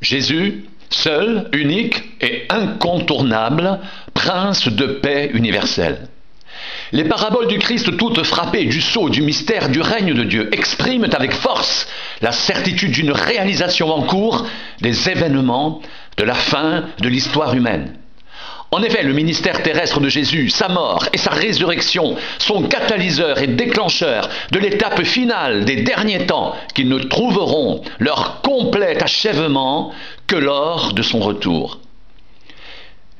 Jésus, seul, unique et incontournable, prince de paix universelle. Les paraboles du Christ, toutes frappées du sceau, du mystère, du règne de Dieu, expriment avec force la certitude d'une réalisation en cours des événements de la fin de l'histoire humaine. En effet, le ministère terrestre de Jésus, sa mort et sa résurrection sont catalyseurs et déclencheurs de l'étape finale des derniers temps qui ne trouveront leur complet achèvement que lors de son retour.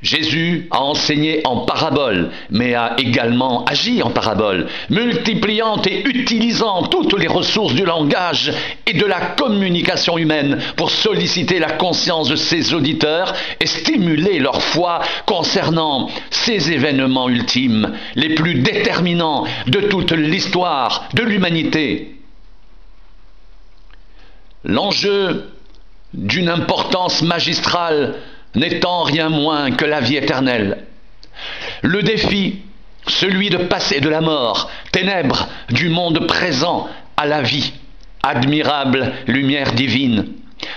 Jésus a enseigné en parabole, mais a également agi en parabole, multipliant et utilisant toutes les ressources du langage et de la communication humaine pour solliciter la conscience de ses auditeurs et stimuler leur foi concernant ces événements ultimes, les plus déterminants de toute l'histoire de l'humanité. L'enjeu d'une importance magistrale n'étant rien moins que la vie éternelle. Le défi, celui de passer de la mort, ténèbres du monde présent à la vie, admirable lumière divine.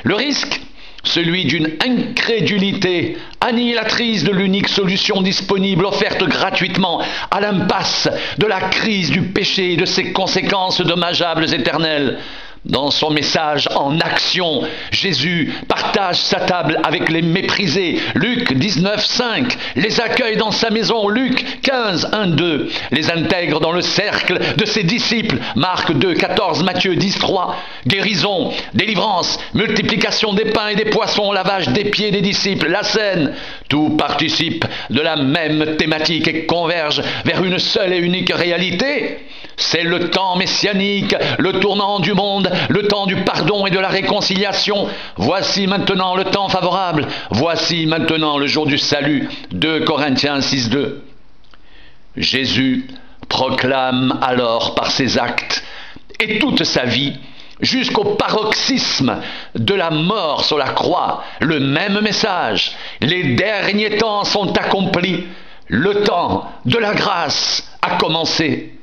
Le risque, celui d'une incrédulité annihilatrice de l'unique solution disponible offerte gratuitement à l'impasse de la crise du péché et de ses conséquences dommageables éternelles. Dans son message en action, Jésus partage sa table avec les méprisés. Luc 19, 5. Les accueille dans sa maison. Luc 15, 1, 2. Les intègre dans le cercle de ses disciples. Marc 2, 14. Matthieu 10, 3. Guérison, délivrance, multiplication des pains et des poissons, lavage des pieds des disciples, la scène. Tout participe de la même thématique et converge vers une seule et unique réalité. C'est le temps messianique, le tournant du monde, le temps du pardon et de la réconciliation. Voici maintenant le temps favorable. Voici maintenant le jour du salut. 2 Corinthiens 6, 2. Jésus proclame alors par ses actes et toute sa vie, jusqu'au paroxysme de la mort sur la croix, le même message. Les derniers temps sont accomplis. Le temps de la grâce a commencé.